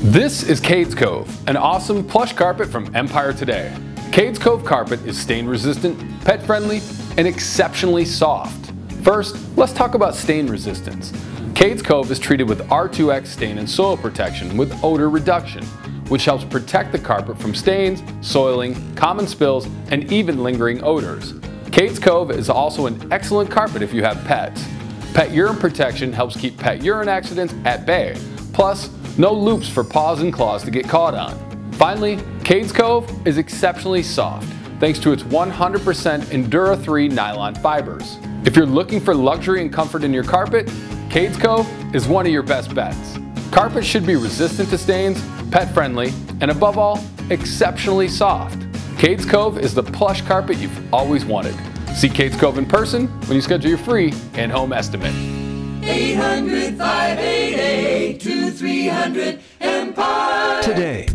This is Cades Cove, an awesome plush carpet from Empire Today. Cades Cove carpet is stain resistant, pet friendly, and exceptionally soft. First, let's talk about stain resistance. Cades Cove is treated with R2X stain and soil protection with odor reduction, which helps protect the carpet from stains, soiling, common spills, and even lingering odors. Cades Cove is also an excellent carpet if you have pets. Pet urine protection helps keep pet urine accidents at bay. Plus, no loops for paws and claws to get caught on. Finally, Cades Cove is exceptionally soft thanks to its 100% Endura 3 nylon fibers. If you're looking for luxury and comfort in your carpet, Cades Cove is one of your best bets. Carpet should be resistant to stains, pet friendly, and above all, exceptionally soft. Cades Cove is the plush carpet you've always wanted. See Cades Cove in person when you schedule your free in-home estimate. 800-588-2300 Empire. Today.